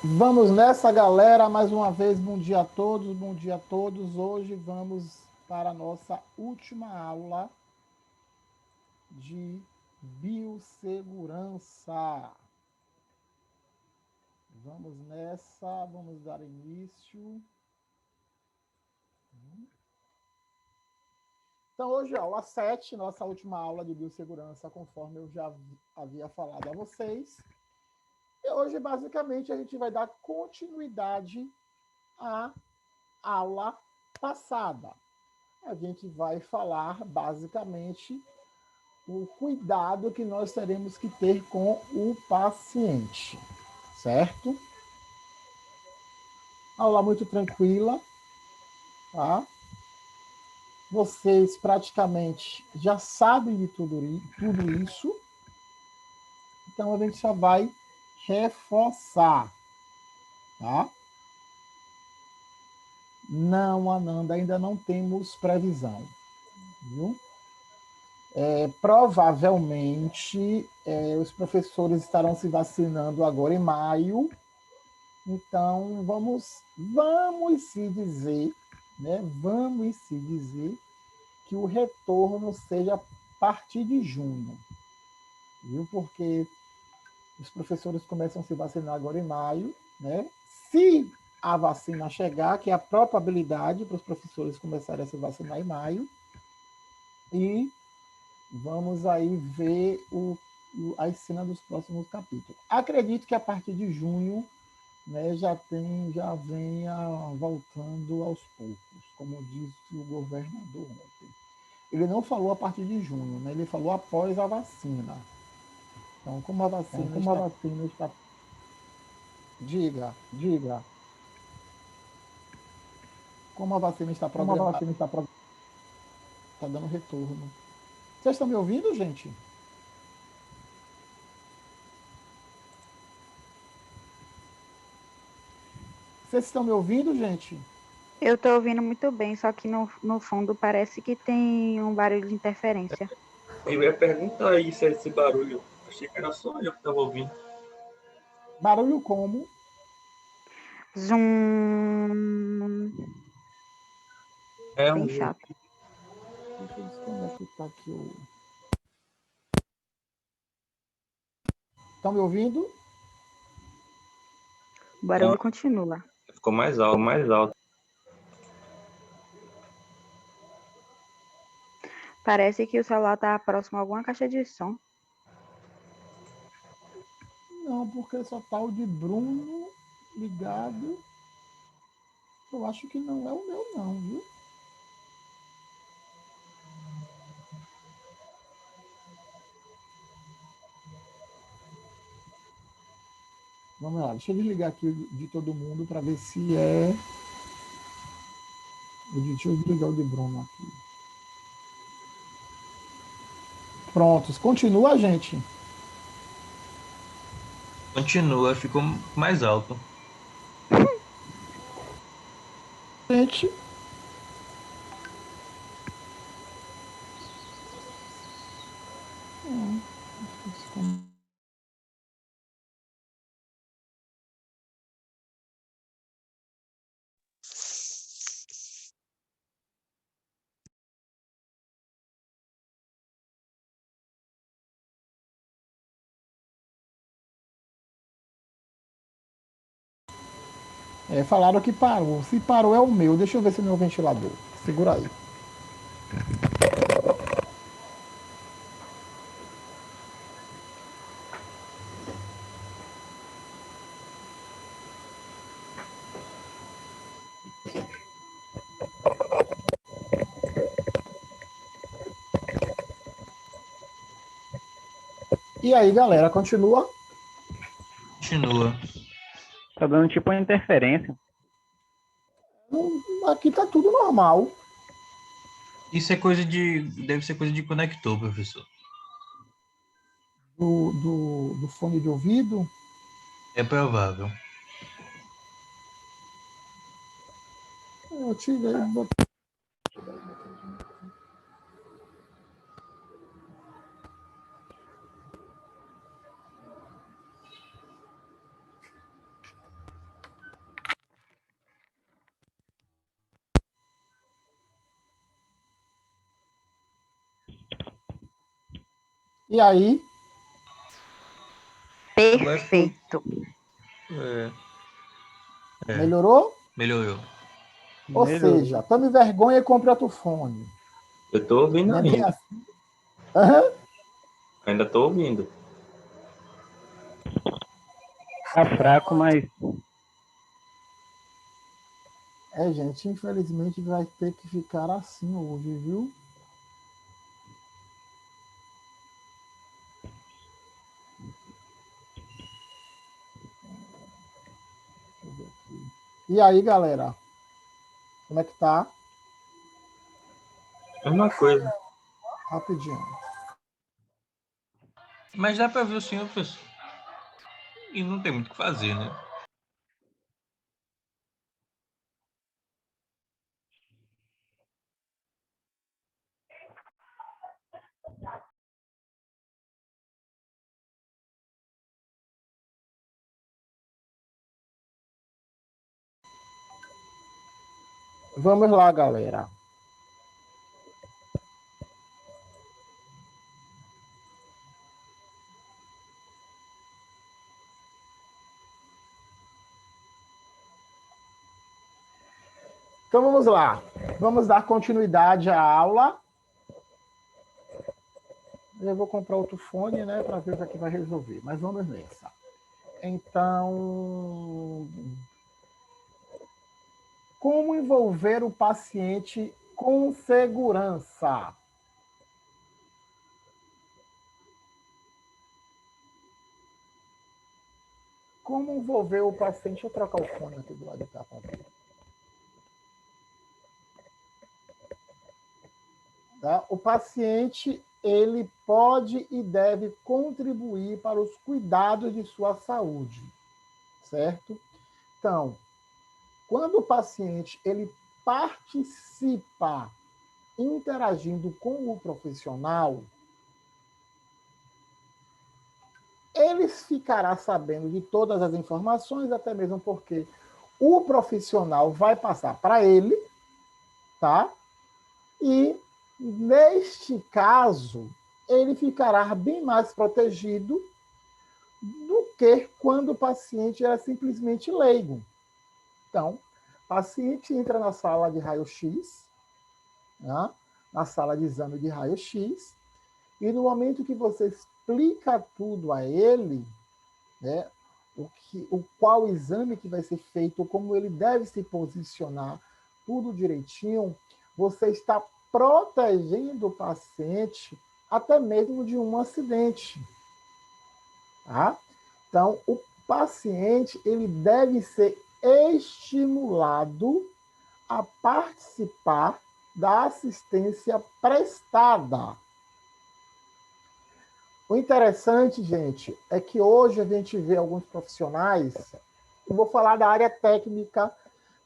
Vamos nessa, galera. Mais uma vez, bom dia a todos, bom dia a todos. Hoje vamos para a nossa última aula de biossegurança. Vamos nessa, vamos dar início. Então, hoje, aula 7, nossa última aula de biossegurança, conforme eu já havia falado a vocês. E hoje, basicamente, a gente vai dar continuidade à aula passada. A gente vai falar, basicamente, o cuidado que nós teremos que ter com o paciente, certo? Aula muito tranquila, tá? Vocês praticamente já sabem de tudo isso, então a gente só vai reforçar, tá? Não, Ananda, ainda não temos previsão, viu? Provavelmente os professores estarão se vacinando agora em maio, então vamos se dizer, né? Vamos se dizer que o retorno seja a partir de junho, viu? Porque os professores começam a se vacinar agora em maio, né? Se a vacina chegar, que é a probabilidade para os professores começarem a se vacinar em maio, e vamos aí ver as cenas dos próximos capítulos. Acredito que a partir de junho, né, já venha voltando aos poucos, como disse o governador ontem. Ele não falou a partir de junho, né, ele falou após a vacina. Então, como a vacina está... Diga. Como a vacina está programada, está dando retorno. Vocês estão me ouvindo, gente? Vocês estão me ouvindo, gente? Eu estou ouvindo muito bem, só que no fundo parece que tem um barulho de interferência. Eu ia perguntar aí se é esse barulho. Achei que era só eu que estava ouvindo. Barulho como? Zoom. É Bem um. chato. Deixa eu desconectar aqui o... Estão me ouvindo? O barulho continua. Ficou mais alto, mais alto. Parece que o celular está próximo a alguma caixa de som. Não, porque só tá o de Bruno ligado. Eu acho que não é o meu, não, viu? Vamos lá, deixa eu desligar aqui de todo mundo para ver se é. Deixa eu desligar o de Bruno aqui. Prontos, continua, gente. Continua, ficou mais alto. Gente, falaram que parou. Se parou é o meu. Deixa eu ver se é o meu ventilador. Segura aí. E aí, galera, continua? Continua. Tá dando tipo uma interferência. Aqui tá tudo normal. Isso é coisa de. Deve ser coisa de conector, professor. Do fone de ouvido. É provável. Eu tirei, botei. E aí, Perfeito. melhorou? Melhorou. Ou Melhorou. seja, tome vergonha e compre outro fone. Eu tô ouvindo Não é bem ainda. assim? Aham. Ainda tô ouvindo. Tá fraco, mas Gente, infelizmente vai ter que ficar assim hoje, viu? Deixa eu ver aqui. E aí, galera? Como é que tá? Mesma coisa. Rapidinho. Mas dá pra ver o senhor, professor. E não tem muito o que fazer, né? Vamos lá, galera. Então vamos lá. Vamos dar continuidade à aula. Eu vou comprar outro fone, né, para ver o que aqui vai resolver. Mas vamos nessa. Então, como envolver o paciente com segurança? Como envolver o paciente? Deixa eu trocar o fone aqui do lado de cá. Tá? O paciente, ele pode e deve contribuir para os cuidados de sua saúde, certo? Então, quando o paciente ele participa interagindo com o profissional, ele ficará sabendo de todas as informações, até mesmo porque o profissional vai passar para ele, tá? E, neste caso, ele ficará bem mais protegido do que quando o paciente era simplesmente leigo. Então, o paciente entra na sala de raio-x, né? Na sala de exame de raio-x, e no momento que você explica tudo a ele, né, o qual exame que vai ser feito, como ele deve se posicionar, tudo direitinho, você está protegendo o paciente até mesmo de um acidente. Tá? Então, o paciente ele deve ser estimulado a participar da assistência prestada. O interessante, gente, é que hoje a gente vê alguns profissionais, eu vou falar da área técnica,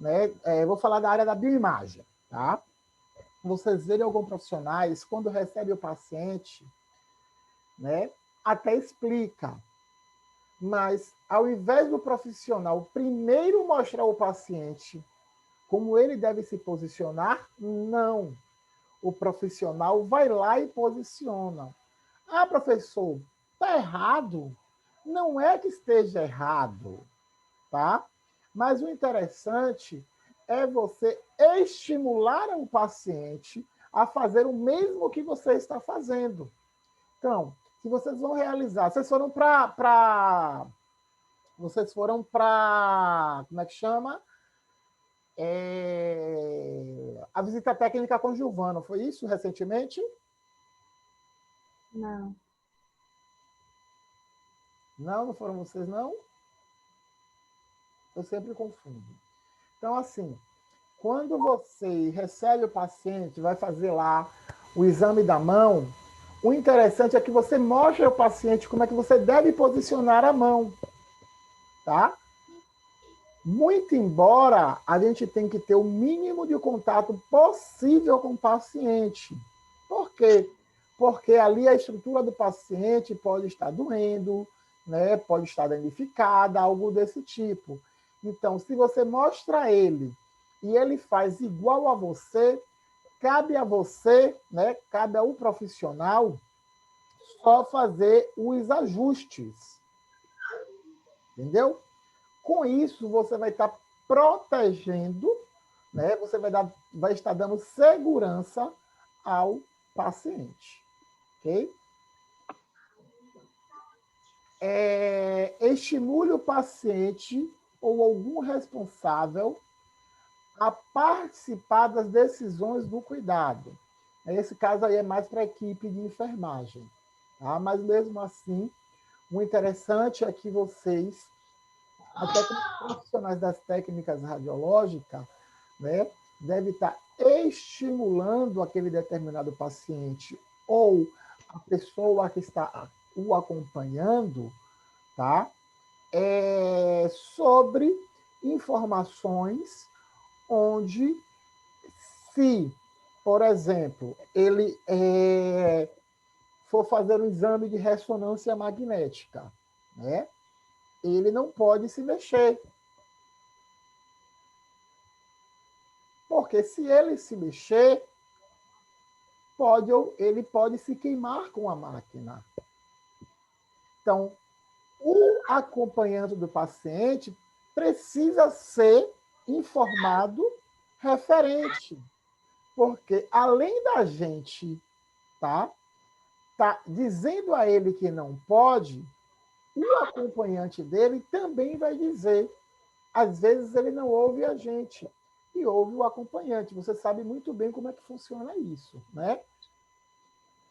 né? Vou falar da área da bioimagem, tá? Vocês verem alguns profissionais, quando recebe o paciente, né? Até explica, mas ao invés do profissional primeiro mostrar ao paciente como ele deve se posicionar, não. O profissional vai lá e posiciona. Ah, professor, está errado? Não é que esteja errado, tá? Mas o interessante é você estimular o paciente a fazer o mesmo que você está fazendo. Então, se vocês vão realizar, vocês foram para, como é que chama? A visita técnica com Gilvano, foi isso recentemente? Não. Não, não foram vocês, não? Eu sempre confundo. Então, assim, quando você recebe o paciente, vai fazer lá o exame da mão, o interessante é que você mostre ao paciente como é que você deve posicionar a mão, tá? Muito embora a gente tenha que ter o mínimo de contato possível com o paciente. Por quê? Porque ali a estrutura do paciente pode estar doendo, né? Pode estar danificada, algo desse tipo. Então, se você mostra a ele e ele faz igual a você, cabe a você, né? Cabe ao profissional só fazer os ajustes. Entendeu? Com isso, você vai estar protegendo, né? Você vai estar dando segurança ao paciente. Ok? Estimule o paciente ou algum responsável a participar das decisões do cuidado. Esse caso aí é mais para a equipe de enfermagem. Tá? Mas, mesmo assim, o interessante é que vocês, até como profissionais das técnicas radiológicas, né, devem estar estimulando aquele determinado paciente ou a pessoa que está o acompanhando, tá? Sobre informações onde, se, por exemplo, ele for fazer um exame de ressonância magnética, né? Ele não pode se mexer. Porque se ele se mexer, ele pode se queimar com a máquina. Então, o acompanhante do paciente precisa ser informado referente. Porque, além da gente tá dizendo a ele que não pode, o acompanhante dele também vai dizer. Às vezes ele não ouve a gente e ouve o acompanhante. Você sabe muito bem como é que funciona isso, né?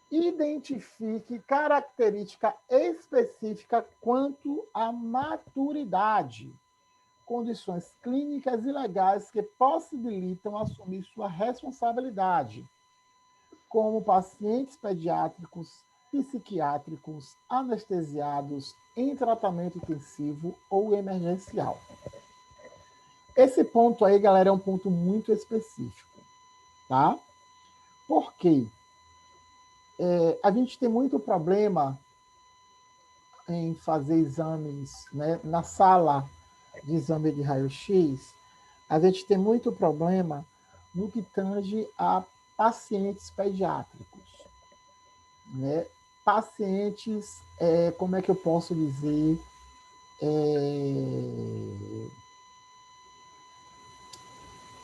Identifique característica específica quanto à maturidade, condições clínicas e legais que possibilitam assumir sua responsabilidade, como pacientes pediátricos, psiquiátricos, anestesiados, em tratamento intensivo ou emergencial. Esse ponto aí, galera, é um ponto muito específico, tá? Por quê? A gente tem muito problema em fazer exames, né? Na sala de exame de raio-x, a gente tem muito problema no que tange a pacientes pediátricos, né? Pacientes, como é que eu posso dizer,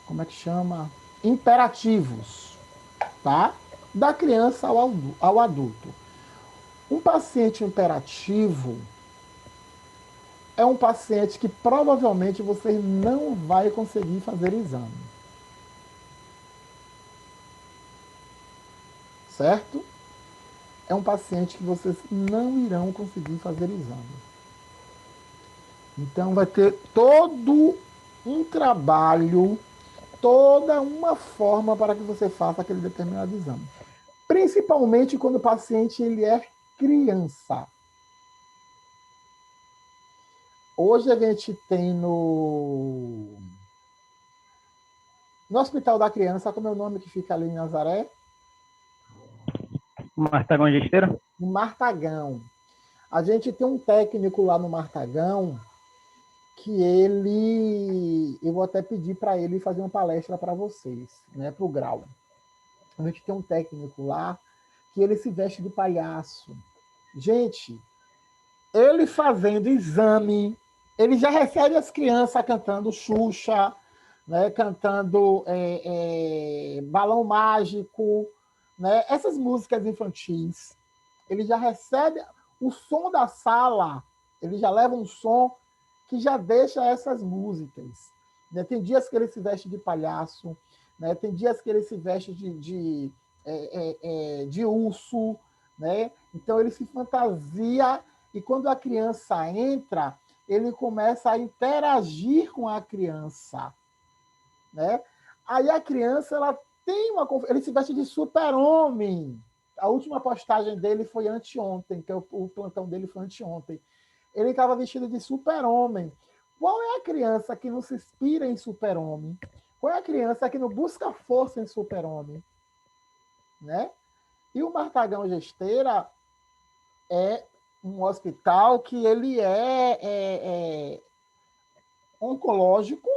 como é que chama? Imperativos, tá? Da criança ao adulto. Um paciente imperativo é um paciente que provavelmente você não vai conseguir fazer exame. Certo? É um paciente que vocês não irão conseguir fazer exame. Então, vai ter todo um trabalho, toda uma forma para que você faça aquele determinado exame. Principalmente quando o paciente ele é criança. Hoje a gente tem no Hospital da Criança, como é o nome que fica ali em Nazaré? Martagão Gesteira? No Martagão. A gente tem um técnico lá no Martagão que eu vou até pedir para ele fazer uma palestra para vocês, né, para o grau. A gente tem um técnico lá que ele se veste de palhaço. Gente, ele fazendo exame, ele já recebe as crianças cantando Xuxa, né, cantando Balão Mágico, né, essas músicas infantis. Ele já recebe o som da sala, ele já leva um som que já deixa essas músicas. Né? Tem dias que ele se veste de palhaço, né? Tem dias que ele se veste de urso, né? Então ele se fantasia e quando a criança entra, ele começa a interagir com a criança, né? Aí a criança ela tem ele se veste de super-homem. A última postagem dele foi anteontem, que o plantão dele foi anteontem. Ele estava vestido de super-homem. Qual é a criança que não se inspira em super-homem? Qual é a criança que não busca força em super-homem? Né? E o Martagão Gesteira é um hospital que ele é oncológico,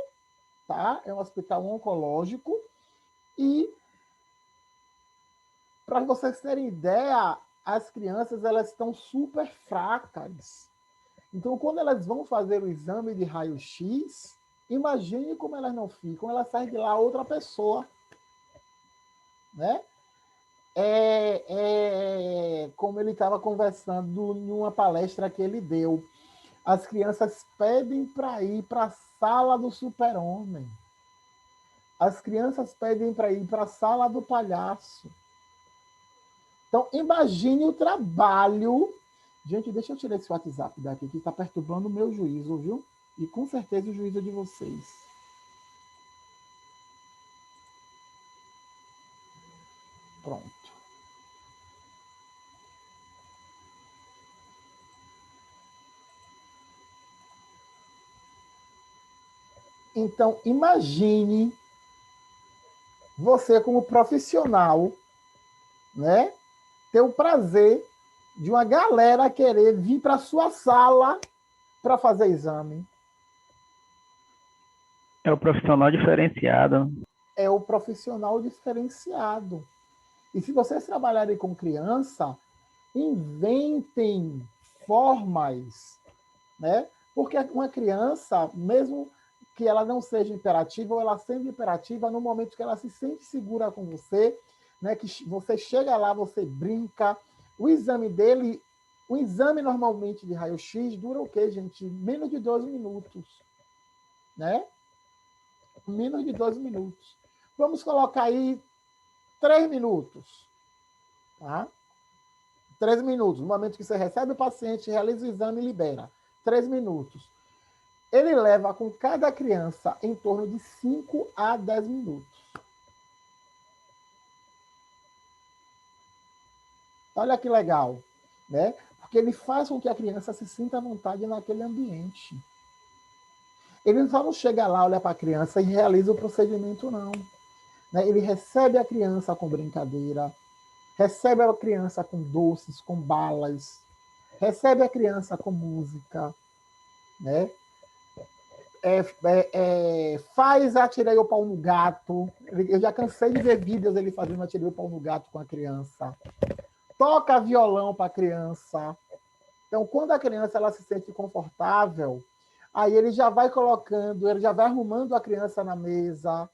tá? É um hospital oncológico e, para vocês terem ideia, as crianças elas estão super fracas. Então, quando elas vão fazer o exame de raio-x, imagine como elas não ficam, elas saem de lá outra pessoa, né? Como ele estava conversando em uma palestra que ele deu. As crianças pedem para ir para a sala do super-homem. As crianças pedem para ir para a sala do palhaço. Então, imagine o trabalho. Gente, deixa eu tirar esse WhatsApp daqui, que está perturbando o meu juízo, viu? E com certeza o juízo de vocês. Pronto. Então, imagine você como profissional, né, ter o prazer de uma galera querer vir para a sua sala para fazer exame. É o profissional diferenciado. É o profissional diferenciado. E se vocês trabalharem com criança, inventem formas, né? Porque uma criança, mesmo que ela não seja imperativa, ou ela sendo imperativa, no momento que ela se sente segura com você, né? Que você chega lá, você brinca. O exame dele, o exame normalmente de raio-x dura o quê, gente? Menos de 12 minutos, né? Menos de 12 minutos. Vamos colocar aí 3 minutos, tá? 3 minutos, no momento que você recebe o paciente, realiza o exame e libera. 3 minutos. Ele leva com cada criança em torno de 5 a 10 minutos. Olha que legal, né? Porque ele faz com que a criança se sinta à vontade naquele ambiente. Ele só não chega lá, olha para a criança e realiza o procedimento, não. Né? Ele recebe a criança com brincadeira, recebe a criança com doces, com balas, recebe a criança com música, né? Faz atirei o pau no gato. Eu já cansei de ver vídeos dele fazendo atirei o pau no gato com a criança. Toca violão para a criança. Então, quando a criança ela se sente confortável, aí ele já vai colocando, ele já vai arrumando a criança na mesa,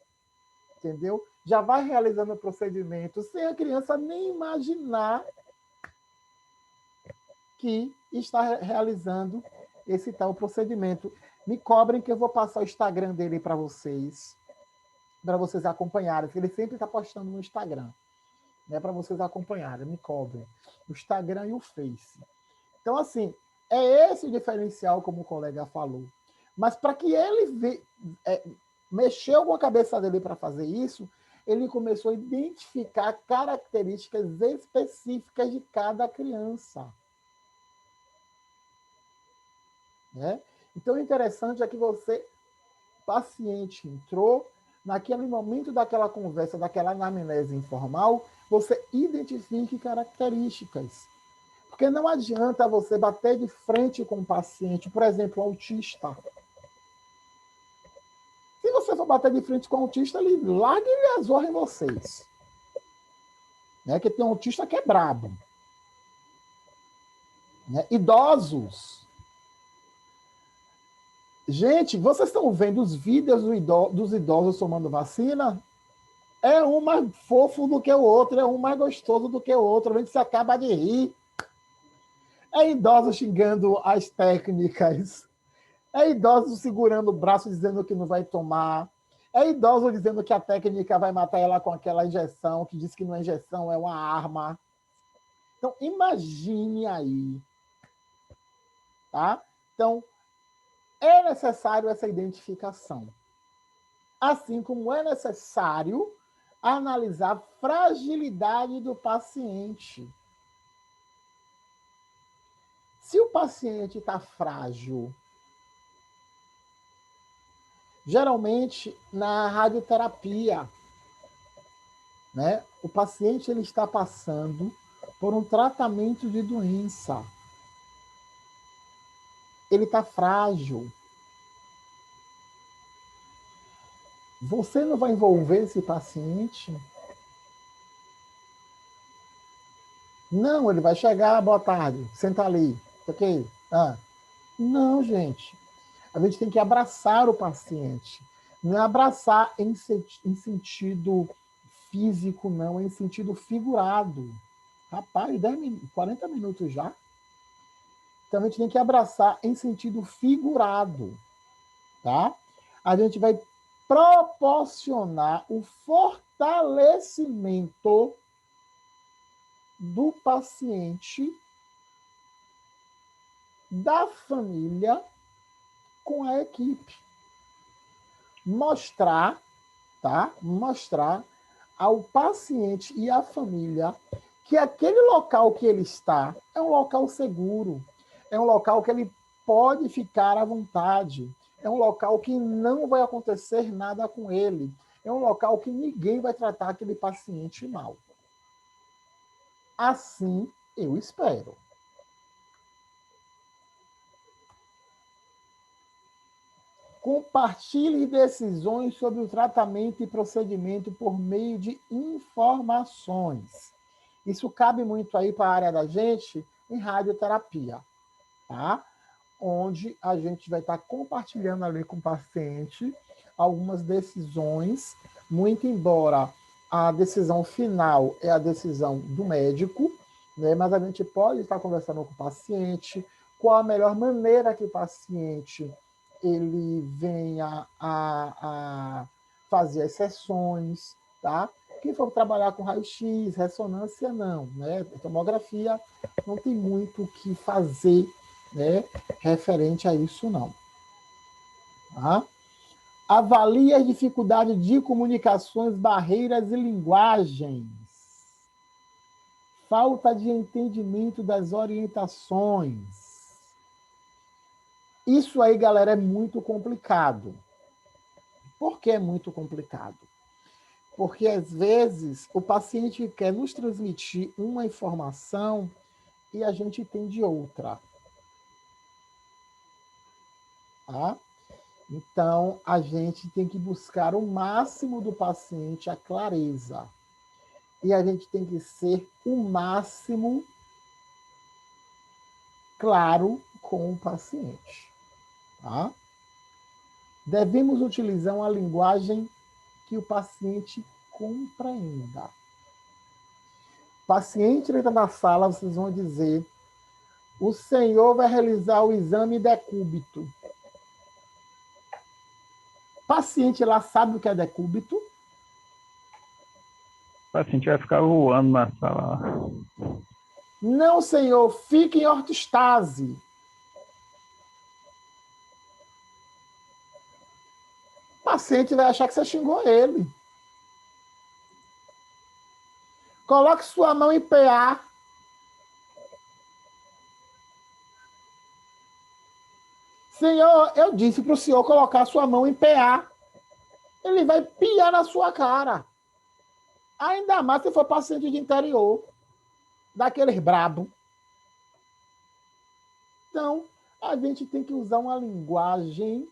entendeu? Já vai realizando o procedimento, sem a criança nem imaginar que está realizando esse tal procedimento. Me cobrem que eu vou passar o Instagram dele para vocês acompanharem, porque ele sempre está postando no Instagram, né, para vocês acompanharem, me cobrem. O Instagram e o Face. Então, assim, é esse o diferencial, como o colega falou. Mas para que ele mexeu com a cabeça dele para fazer isso, ele começou a identificar características específicas de cada criança. Né? Então, o interessante é que você, paciente, entrou, naquele momento daquela conversa, daquela anamnese informal, você identifique características. Porque não adianta você bater de frente com o paciente, por exemplo, autista. Se você for bater de frente com o autista, ele larga e azorra em vocês. Né? Que tem um autista que é brabo. Né? Idosos. Gente, vocês estão vendo os vídeos dos idosos tomando vacina? É um mais fofo do que o outro, é um mais gostoso do que o outro. A gente se acaba de rir. É idoso xingando as técnicas. É idoso segurando o braço dizendo que não vai tomar. É idoso dizendo que a técnica vai matar ela com aquela injeção, que diz que não é injeção, é uma arma. Então, imagine aí. Tá? Então, é necessário essa identificação. Assim como é necessário analisar a fragilidade do paciente. Se o paciente está frágil, geralmente na radioterapia, né, o paciente ele está passando por um tratamento de doença. Ele está frágil. Você não vai envolver esse paciente Não, ele vai chegar, boa tarde, senta ali. Ok? Ah. Não, gente. A gente tem que abraçar o paciente. Não é abraçar em sentido físico, não, é em sentido figurado. Rapaz, 40 minutos já. Então a gente tem que abraçar em sentido figurado, tá? A gente vai proporcionar o fortalecimento do paciente, da família, com a equipe. Mostrar, tá? Mostrar ao paciente e à família que aquele local que ele está é um local seguro, é um local que ele pode ficar à vontade, é um local que não vai acontecer nada com ele, é um local que ninguém vai tratar aquele paciente mal. Assim, eu espero. Compartilhe decisões sobre o tratamento e procedimento por meio de informações. Isso cabe muito aí para a área da gente em radioterapia, tá? Onde a gente vai estar compartilhando ali com o paciente algumas decisões, muito embora a decisão final é a decisão do médico, né? Mas a gente pode estar conversando com o paciente, qual a melhor maneira que o paciente ele venha a fazer as sessões, tá? Quem for trabalhar com raio-x, ressonância, não, né? Tomografia não tem muito o que fazer, né, referente a isso, não. Tá? Avalie as dificuldades de comunicações, barreiras e linguagens. Falta de entendimento das orientações. Isso aí, galera, é muito complicado. Por que é muito complicado? Porque, às vezes, o paciente quer nos transmitir uma informação e a gente entende outra. Tá? Então, a gente tem que buscar o máximo do paciente, a clareza. E a gente tem que ser o máximo claro com o paciente. Tá? Devemos utilizar uma linguagem que o paciente compreenda. O paciente entra na sala, vocês vão dizer: o senhor vai realizar o exame decúbito. O paciente lá sabe o que é decúbito? O paciente vai ficar voando na sala. Não, senhor, fique em ortostase. O paciente vai achar que você xingou ele. Coloque sua mão em PA. Senhor, eu disse para o senhor colocar sua mão em PA. Ele vai piar na sua cara. Ainda mais se for paciente de interior, daqueles brabo. Então, a gente tem que usar uma linguagem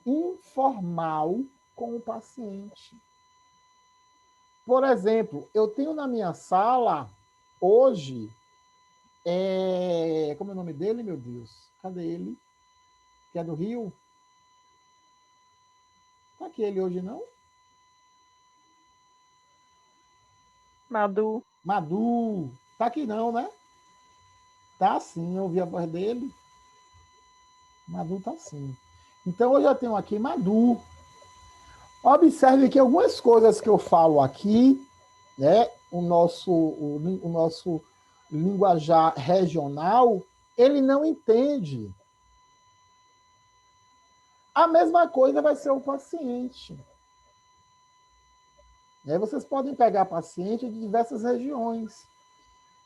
informal com o paciente. Por exemplo, eu tenho na minha sala, hoje, como é o nome dele, meu Deus? Cadê ele? Que é do Rio? Tá aqui ele hoje, não? Madu. Madu. Tá aqui não, né? Tá sim, eu ouvi a voz dele. Madu tá sim. Então, eu já tenho aqui Madu. Observe que algumas coisas que eu falo aqui, né, o nosso linguajar regional, ele não entende. A mesma coisa vai ser o paciente. Vocês podem pegar paciente de diversas regiões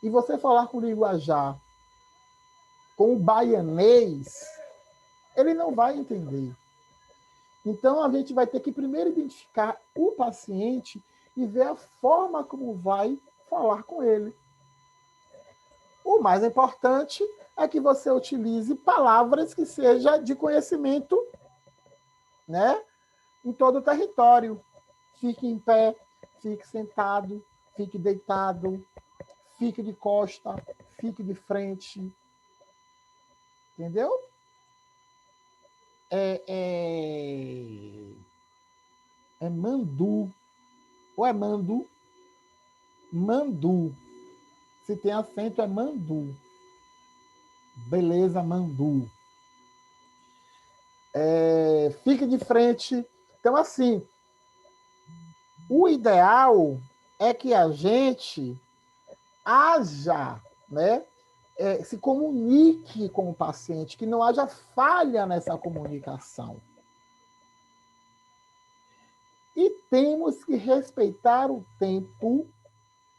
e você falar com o linguajar, com o baianês, ele não vai entender. Então, a gente vai ter que primeiro identificar o paciente e ver a forma como vai falar com ele. O mais importante é que você utilize palavras que sejam de conhecimento, né, em todo o território. Fique em pé, fique sentado, fique deitado, fique de costa, fique de frente. Entendeu? É mandu. Ou é mandu? Mandu. Se tem acento, é mandu. Beleza, mandu. Fique de frente. Então, assim, o ideal é que a gente haja, né? Se comunique com o paciente, que não haja falha nessa comunicação. E temos que respeitar o tempo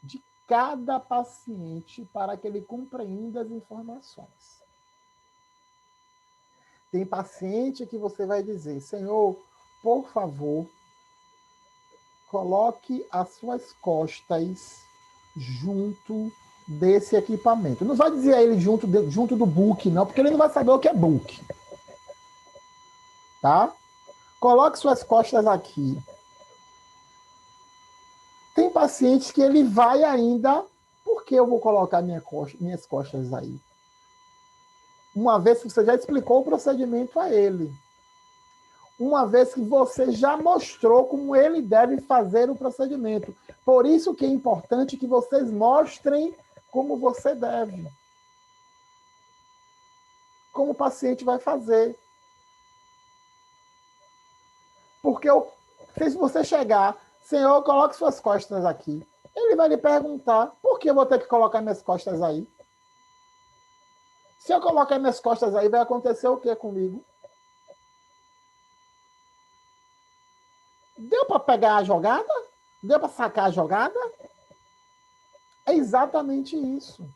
de cada paciente para que ele compreenda as informações. Tem paciente que você vai dizer, Senhor, por favor, coloque as suas costas junto desse equipamento. Não vai dizer a ele junto do book, não, porque ele não vai saber o que é book. Tá? Coloque suas costas aqui. Tem pacientes que ele vai ainda, por que eu vou colocar minhas costas aí? Uma vez que você já explicou o procedimento a ele. Uma vez que você já mostrou como ele deve fazer o procedimento. Por isso que é importante que vocês mostrem como você deve. Como o paciente vai fazer. Porque se você chegar, Senhor, coloque suas costas aqui. Ele vai lhe perguntar, por que eu vou ter que colocar minhas costas aí? Se eu colocar minhas costas aí, vai acontecer o que comigo? Deu para pegar a jogada? Deu para sacar a jogada? É exatamente isso.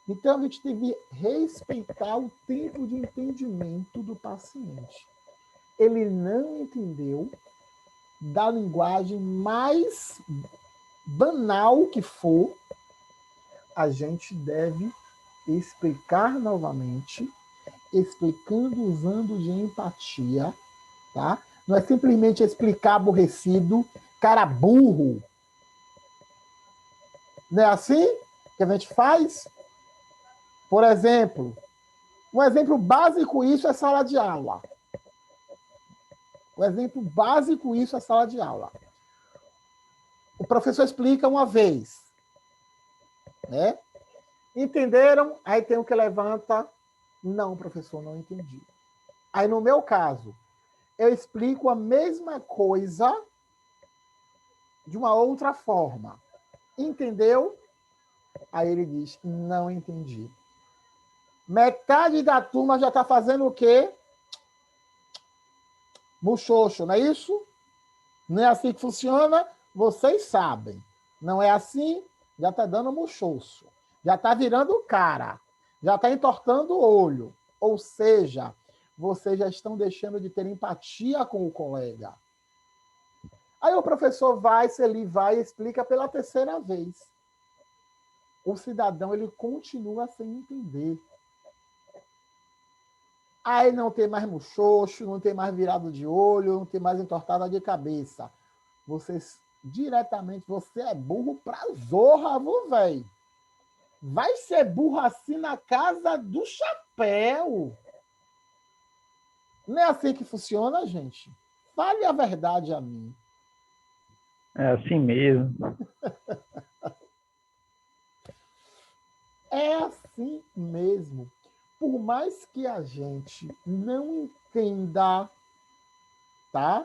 Então, a gente tem que respeitar o tempo de entendimento do paciente. Ele não entendeu da linguagem mais banal que for, a gente deve explicar novamente, explicando usando de empatia, tá? Não é simplesmente explicar aborrecido, cara burro. Não é assim que a gente faz? Por exemplo, um exemplo básico isso é sala de aula. Um exemplo básico isso é sala de aula. O professor explica uma vez, né? Entenderam? Aí tem o que levanta. Não, professor, não entendi. Aí, no meu caso, eu explico a mesma coisa de uma outra forma. Entendeu? Aí ele diz, não entendi. Metade da turma já está fazendo o quê? Muxoxo, não é isso? Não é assim que funciona? Vocês sabem. Não é assim? Já está dando muxoxo. Já está virando cara. Já está entortando o olho. Ou seja, vocês já estão deixando de ter empatia com o colega. Aí o professor vai, se ele vai e explica pela terceira vez. O cidadão, ele continua sem entender. Aí não tem mais muxoxo, não tem mais virado de olho, não tem mais entortada de cabeça. Vocês, diretamente, você é burro pra zorra, viu, velho? Vai ser burro assim na casa do chapéu. Não é assim que funciona, gente? Fale a verdade a mim. É assim mesmo. É assim mesmo. Por mais que a gente não entenda, tá?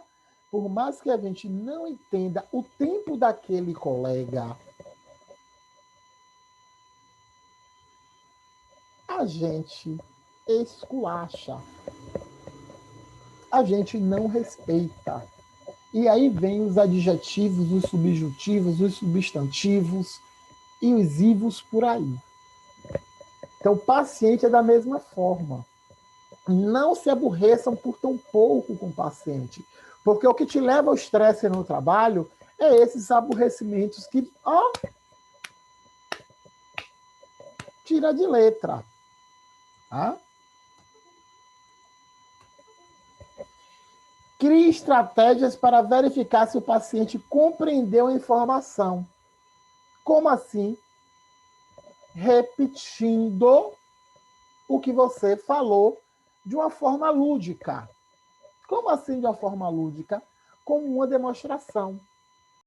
Por mais que a gente não entenda o tempo daquele colega, a gente esculacha. A gente não respeita. E aí vem os adjetivos, os subjuntivos, os substantivos e os ivos por aí. Então, o paciente é da mesma forma. Não se aborreçam por tão pouco com o paciente, porque o que te leva ao estresse no trabalho é esses aborrecimentos que, tira de letra. Tá? Crie estratégias para verificar se o paciente compreendeu a informação. Como assim? Repetindo o que você falou de uma forma lúdica. Como assim de uma forma lúdica? Como uma demonstração.